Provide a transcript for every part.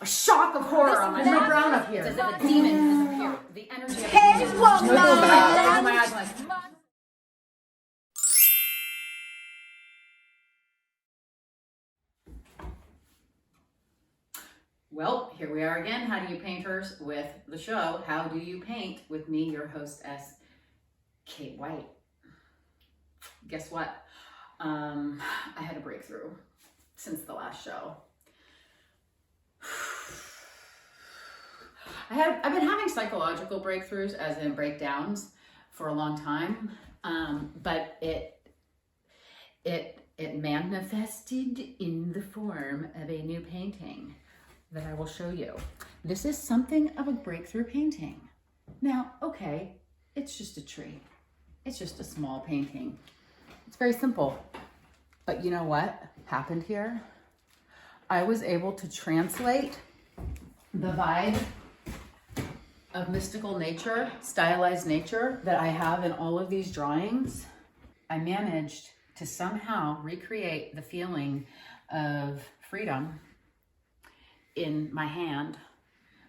a shock of horror on my brown up here. It's as if a demon has appeared. The energy of a demon. Open my eyes like. Well, here we are again. How do you painters with the show? How do you paint with me, your hostess, Kate White? Guess what? I had a breakthrough since the last show. I've been having psychological breakthroughs, as in breakdowns, for a long time, but it manifested in the form of a new painting that I will show you. This is something of a breakthrough painting. Now, okay, it's just a tree. It's just a small painting. It's very simple. But you know what happened here? I was able to translate the vibe of mystical nature, stylized nature that I have in all of these drawings. I managed to somehow recreate the feeling of freedom in my hand,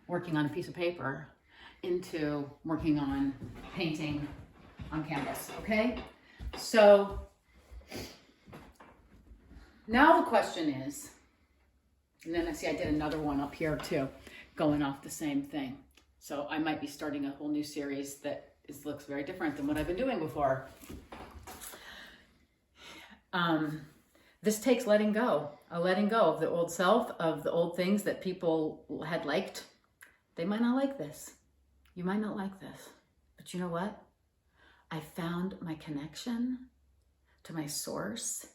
working on a piece of paper, into working on painting on canvas, okay? So now the question is, and then I see I did another one up here too, going off the same thing. So I might be starting a whole new series that looks very different than what I've been doing before. This takes letting go of the old self, of the old things that people had liked. They might not like this. You might not like this. But you know what? I found my connection to my source,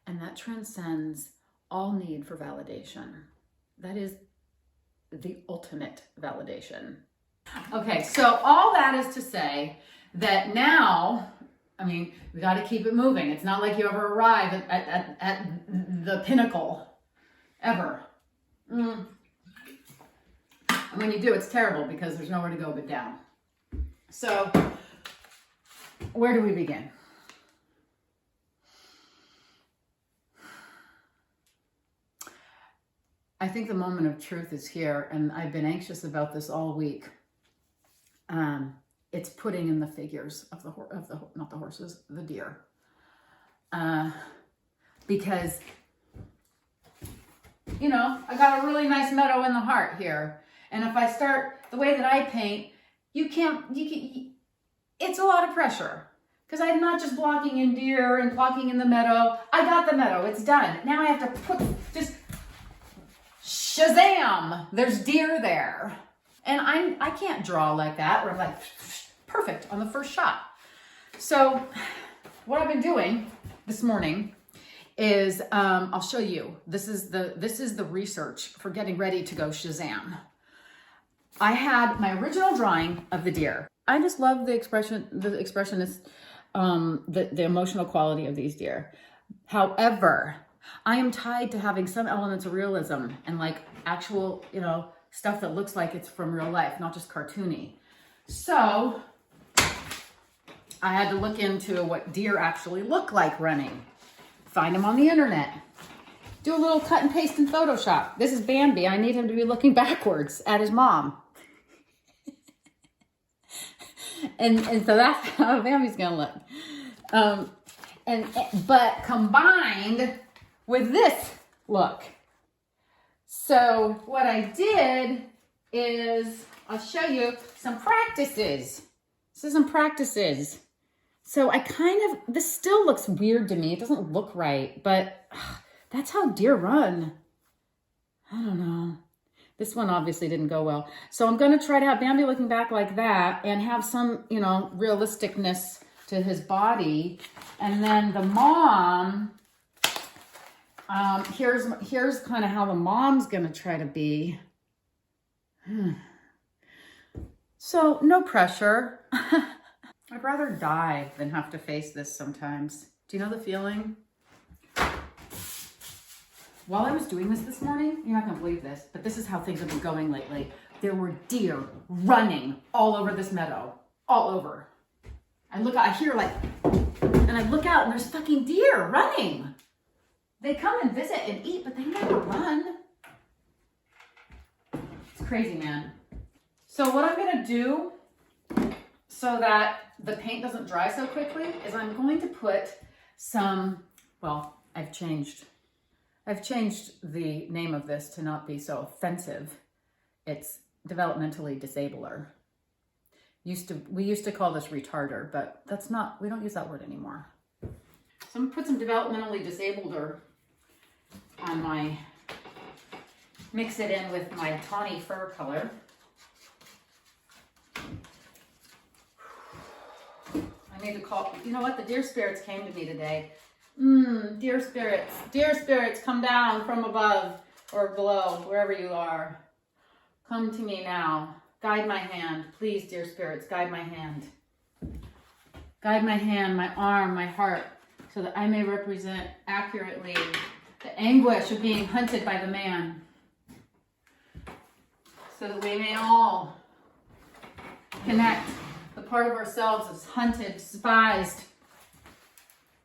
and that transcends all need for validation. That is the ultimate validation. Okay, so all that is to say that now, I mean, we got to keep it moving. It's not like you ever arrive at the pinnacle, ever. And when you do, it's terrible because there's nowhere to go but down. So, where do we begin? I think the moment of truth is here, and I've been anxious about this all week. It's putting in the figures of the not the horses, the deer, because you know I got a really nice meadow in the heart here, and if I start the way that I paint, it's a lot of pressure because I'm not just blocking in deer and blocking in the meadow. I got the meadow; it's done. Now I have to put just Shazam! There's deer there. And I can't draw like that where I'm like, perfect on the first shot. So what I've been doing this morning is, I'll show you. This is the research for getting ready to go Shazam. I had my original drawing of the deer. I just love the expressionist, the emotional quality of these deer. However, I am tied to having some elements of realism and like actual, stuff that looks like it's from real life, not just cartoony. So I had to look into what deer actually look like running. Find them on the internet. Do a little cut and paste in Photoshop. This is Bambi. I need him to be looking backwards at his mom. and so that's how Bambi's gonna look. But combined with this look. So what I did is, I'll show you some practices. This is some practices. So this still looks weird to me. It doesn't look right, but that's how deer run. I don't know. This one obviously didn't go well. So I'm gonna try to have Bambi looking back like that and have some, realisticness to his body. And then the mom, here's kind of how the mom's gonna try to be. So no pressure. I'd rather die than have to face this sometimes. Do you know the feeling? While I was doing this morning, you're not gonna believe this, but this is how things have been going lately. There were deer running all over this meadow, all over. I hear like, and I look out and there's fucking deer running. They come and visit and eat, but they never run. crazy, man. So what I'm gonna do so that the paint doesn't dry so quickly is I'm going to put some, well, I've changed the name of this to not be so offensive. It's developmentally disabler. We used to call this retarder, but we don't use that word anymore. So I'm gonna put some developmentally disabler on my, mix it in with my tawny fur color. I need to call, you know what? The deer spirits came to me today. Dear spirits, come down from above or below, wherever you are. Come to me now. Guide my hand. Please, dear spirits, guide my hand. Guide my hand, my arm, my heart, so that I may represent accurately the anguish of being hunted by the man. So that we may all connect the part of ourselves that's hunted, despised,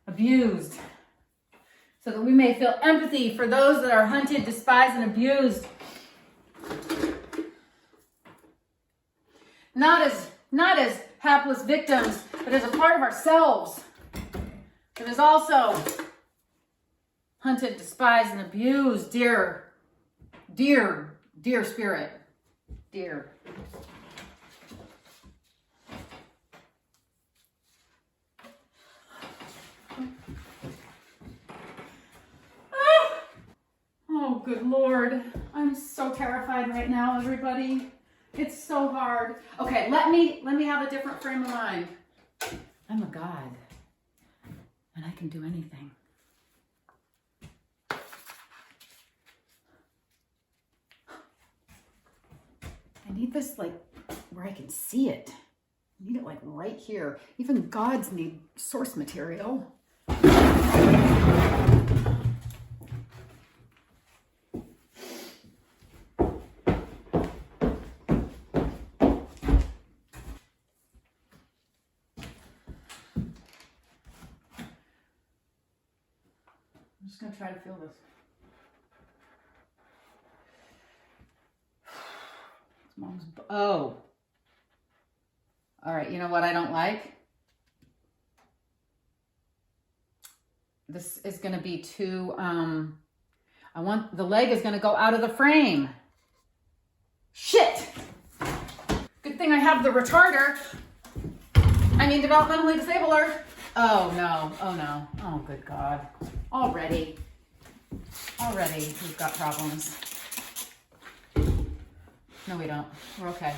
abused, so that we may feel empathy for those that are hunted, despised, and abused. Not as hapless victims, but as a part of ourselves that is also hunted, despised, and abused. Dear spirit, dear. Oh, good Lord. I'm so terrified right now, everybody. It's so hard. Okay, let me have a different frame of mind. I'm a god, and I can do anything. I need this like where I can see it. I need it like right here. Even gods need source material. I'm just gonna try to feel this. Oh. All right, you know what I don't like? This is gonna be too, the leg is gonna go out of the frame. Shit! Good thing I have the retarder. I mean, developmentally disabler. Oh no, oh good God. Already we've got problems. No, we don't. We're okay.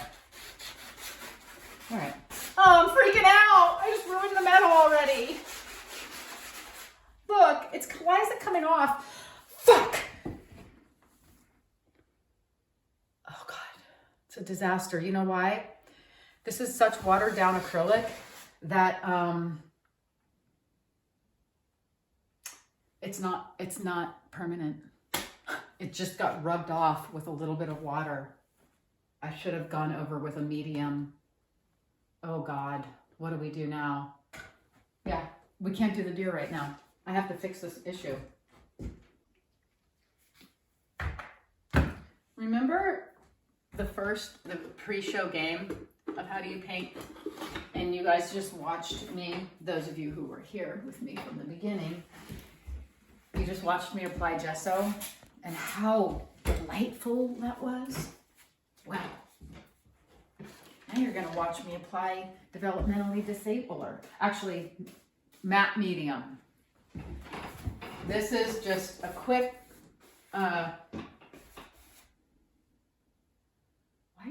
All right. Oh, I'm freaking out. I just ruined the metal already. Look, why is it coming off? Fuck. Oh God, it's a disaster. You know why? This is such watered down acrylic that, it's not permanent. It just got rubbed off with a little bit of water. I should have gone over with a medium. Oh God, what do we do now? Yeah, we can't do the deer right now. I have to fix this issue. Remember the pre-show game of how do you paint? And you guys just watched me, those of you who were here with me from the beginning, you just watched me apply gesso and how delightful that was. Wow. Now you're going to watch me apply developmentally disabler. Actually, matte medium. This is just a quick, why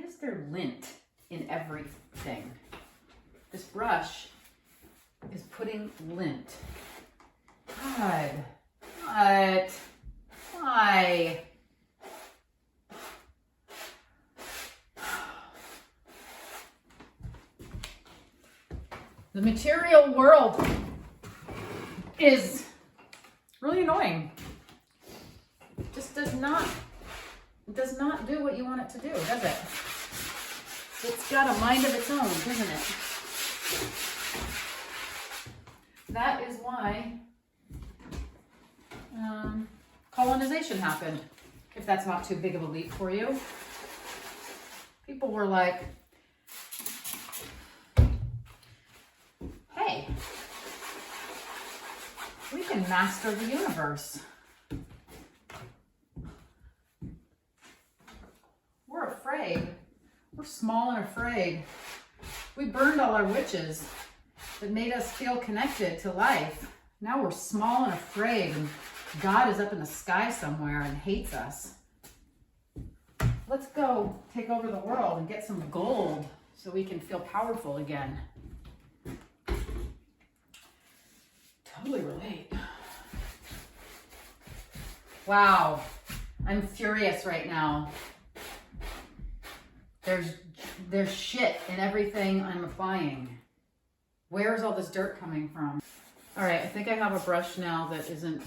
is there lint in everything? This brush is putting lint. God, what? Why? The material world is really annoying. It just does not do what you want it to do, does it? It's got a mind of its own, doesn't it? That is why colonization happened, if that's not too big of a leap for you. People were like, hey, we can master the universe. We're afraid. We're small and afraid. We burned all our witches that made us feel connected to life. Now we're small and afraid, and God is up in the sky somewhere and hates us. Let's go take over the world and get some gold so we can feel powerful again. Totally relate. Wow, I'm furious right now. There's shit in everything I'm applying. Where's all this dirt coming from? All right, I think I have a brush now that isn't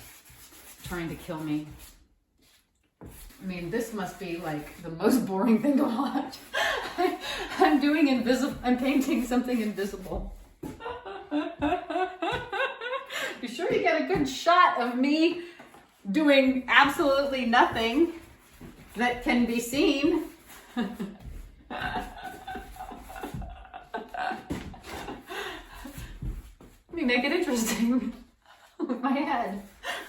trying to kill me. I mean, this must be like the most boring thing to watch. I'm painting something invisible. You sure you get a good shot of me doing absolutely nothing that can be seen? Let me make it interesting with my head.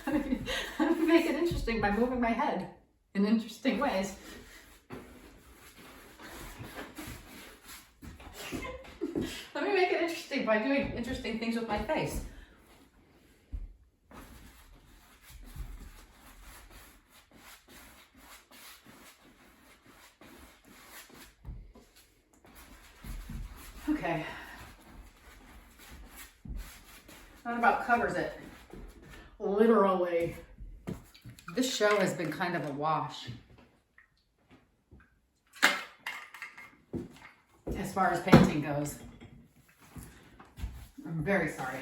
Let me make it interesting by moving my head in interesting ways. Let me make it interesting by doing interesting things with my face. Okay. That about covers it. Literally. This show has been kind of a wash. As far as painting goes. I'm very sorry.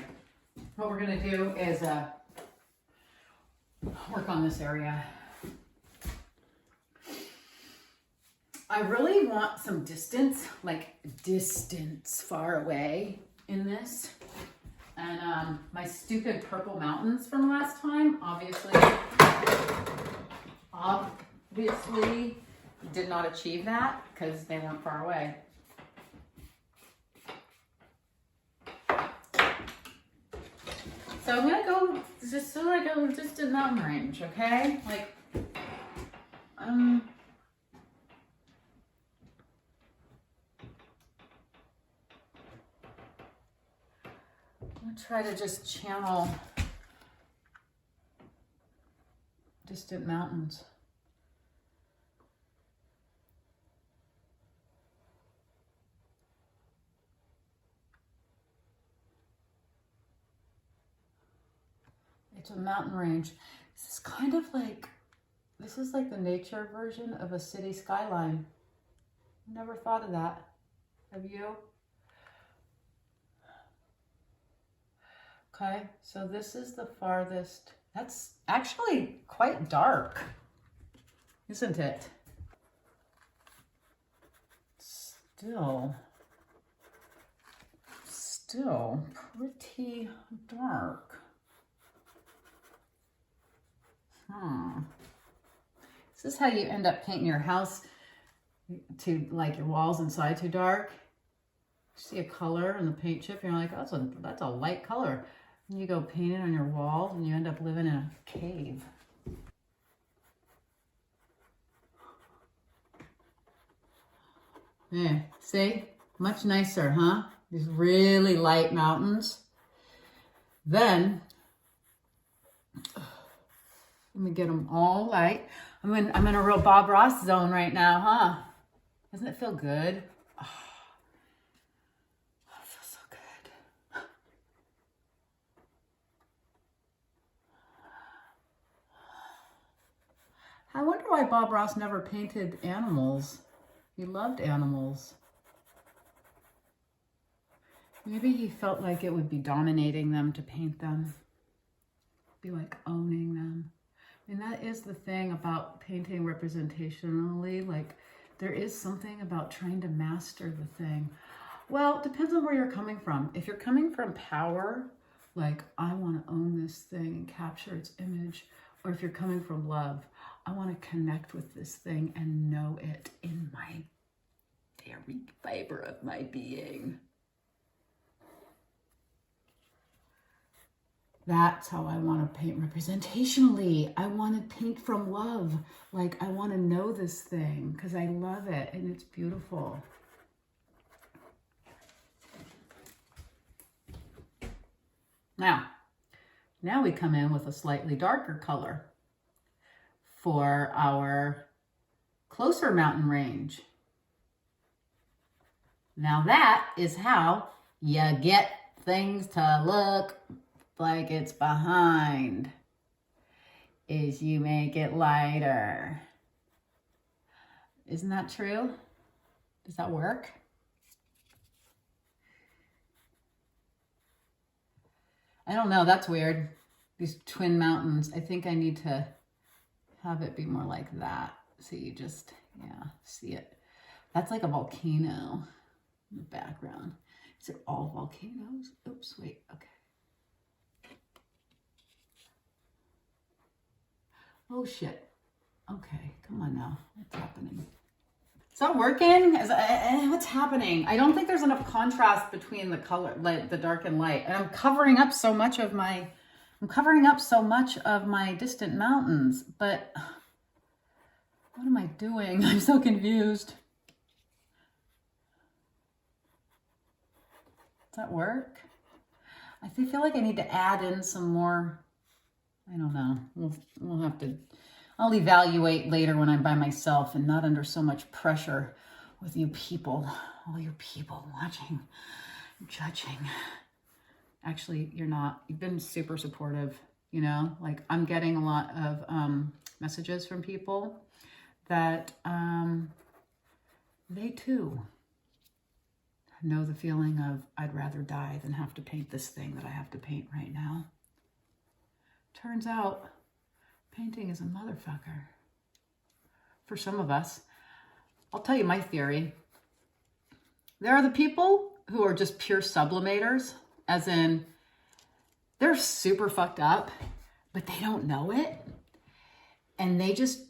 What we're going to do is work on this area. I really want some distance, like distance far away in this. And my stupid purple mountains from last time, obviously did not achieve that because they weren't far away. So I'm gonna go just distant mountain range, okay? Like, I'm gonna try to just channel distant mountains. It's a mountain range. This is like the nature version of a city skyline. Never thought of that. Have you? Okay, so this is the farthest. That's actually quite dark, isn't it? Still pretty dark. This is how you end up painting your house to like your walls inside too dark. You see a color in the paint chip and you're like, oh, that's a light color. And you go paint it on your walls and you end up living in a cave. Yeah, see? Much nicer, huh? These really light mountains. Then let me get them all light. I'm in a real Bob Ross zone right now, huh? Doesn't it feel good? Oh, it feels so good. I wonder why Bob Ross never painted animals. He loved animals. Maybe he felt like it would be dominating them to paint them. Be like owning them. I mean, that is the thing about painting representationally. Like, there is something about trying to master the thing. Well, it depends on where you're coming from. If you're coming from power, like, I want to own this thing and capture its image. Or if you're coming from love, I want to connect with this thing and know it in my every fiber of my being. That's how I want to paint representationally. I want to paint from love. Like, I want to know this thing because I love it and it's beautiful. Now we come in with a slightly darker color for our closer mountain range. Now that is how you get things to look like it's behind, is you make it lighter. Isn't that true? Does that work? I don't know, that's weird. These twin mountains, I think I need to have it be more like that. So you just, yeah, see it. That's like a volcano in the background. Is it all volcanoes? Oops, wait, okay. Oh shit. Okay, come on now. What's happening? Is that working? What's happening? I don't think there's enough contrast between the color, like the dark and light. And I'm covering up so much of my distant mountains, but what am I doing? I'm so confused. Does that work? I feel like I need to add in some more. I don't know. We'll have to. I'll evaluate later when I'm by myself and not under so much pressure with you people, all your people watching, judging. Actually, you're not. You've been super supportive, you know? Like, I'm getting a lot of messages from people that they too know the feeling of, I'd rather die than have to paint this thing that I have to paint right now. Turns out, painting is a motherfucker. For some of us. I'll tell you my theory. There are the people who are just pure sublimators, as in, they're super fucked up, but they don't know it. And they just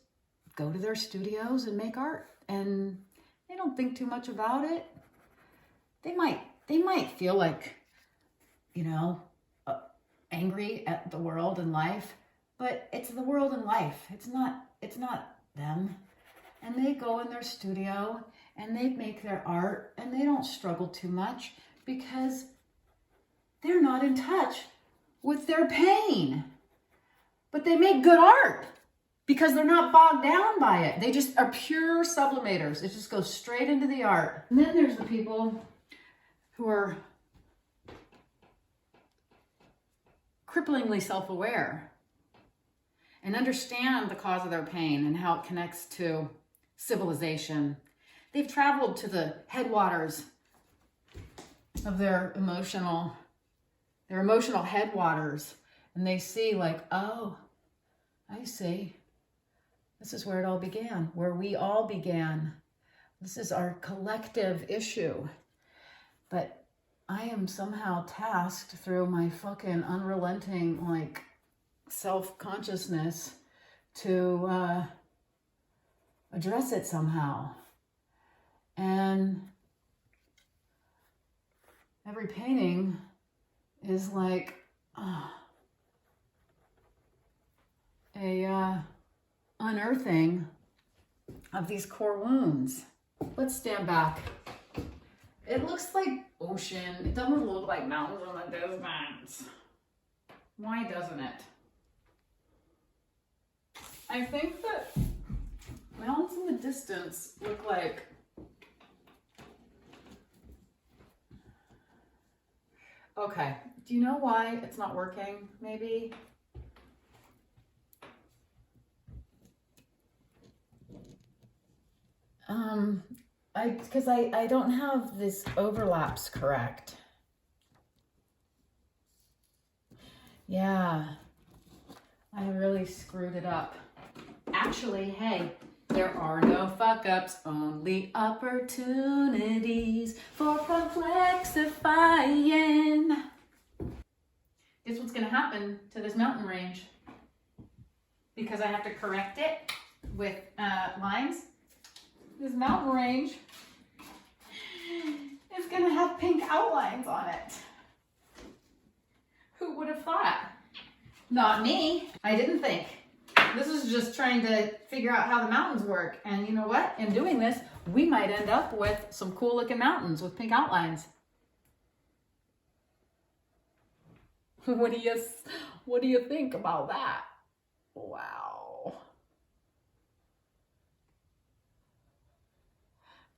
go to their studios and make art, and they don't think too much about it. They might feel like, you know, angry at the world and life, but it's the world and life. It's not them. And they go in their studio and they make their art and they don't struggle too much because they're not in touch with their pain. But they make good art because they're not bogged down by it. They just are pure sublimators. It just goes straight into the art. And then there's the people who are cripplingly self-aware and understand the cause of their pain and how it connects to civilization. They've traveled to the headwaters of their emotional headwaters, and they see like, oh, I see. This is where it all began, where we all began. This is our collective issue. But I am somehow tasked through my fucking unrelenting, like, self-consciousness to address it somehow. And every painting is like a unearthing of these core wounds. Let's stand back. It looks like ocean. It doesn't look like mountains in the distance. Why doesn't it? I think that mountains in the distance look like okay. Do you know why it's not working? Maybe because I don't have this overlaps correct. Yeah, I really screwed it up. Actually, hey, there are no fuck-ups, only opportunities for complexifying. Guess what's gonna happen to this mountain range? Because I have to correct it with lines. This mountain range is gonna have pink outlines on it. Who would have thought? Not me. I didn't think. This is just trying to figure out how the mountains work. And you know what? In doing this, we might end up with some cool looking mountains with pink outlines. What do you think about that? Wow.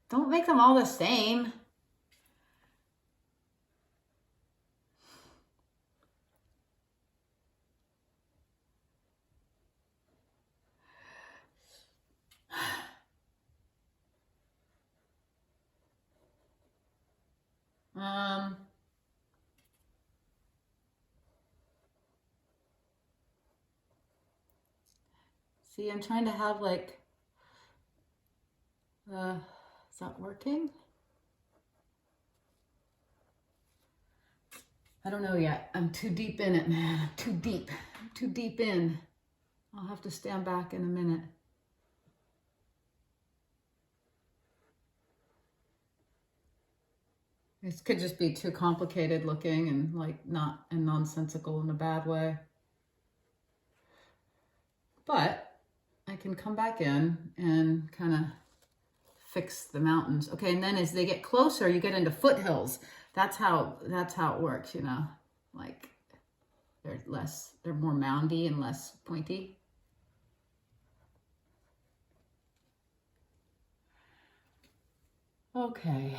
Don't make them all the same. See, I'm trying to have like, is that working? I don't know yet. I'm too deep in it, man. I'm too deep in. I'll have to stand back in a minute. This could just be too complicated looking and like not and nonsensical in a bad way. But I can come back in and kind of fix the mountains. Okay, and then as they get closer, you get into foothills. That's how it works, you know. Like they're more moundy and less pointy. Okay.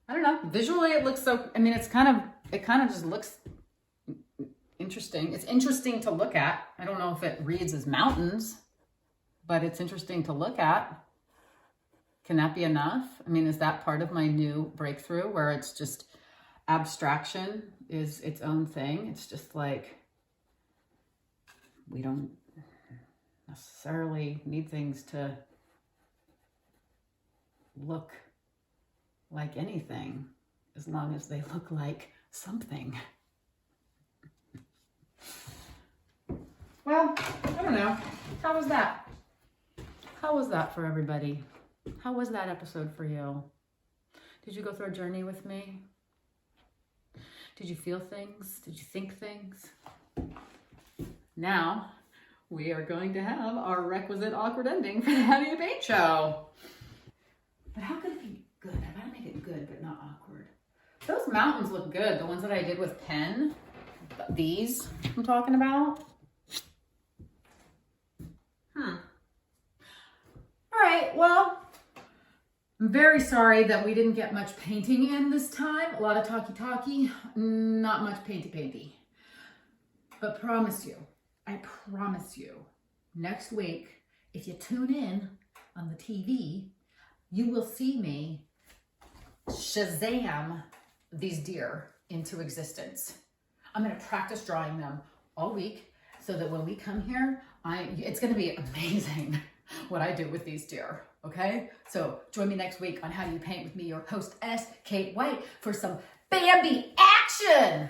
I don't know. Visually, it looks so, I mean, it kind of just looks interesting. It's interesting to look at. I don't know if it reads as mountains, but it's interesting to look at. Can that be enough? I mean, is that part of my new breakthrough where it's just abstraction is its own thing? It's just like, we don't necessarily need things to look like anything, as long as they look like something. Well, I don't know. How was that? How was that for everybody? How was that episode for you? Did you go through a journey with me? Did you feel things? Did you think things? Now, we are going to have our requisite awkward ending for the How Do You Paint show. But how could it be good? I gotta make it good, but not awkward. Those mountains look good. The ones that I did with pen. These I'm talking about. All right, well, I'm very sorry that we didn't get much painting in this time. A lot of talky, not much painty. But I promise you, next week, if you tune in on the TV, you will see me Shazam these deer into existence. I'm gonna practice drawing them all week so that when we come here, it's gonna be amazing what I do with these deer, okay? So join me next week on How Do You Paint with me, your host, Kate White, for some Bambi action!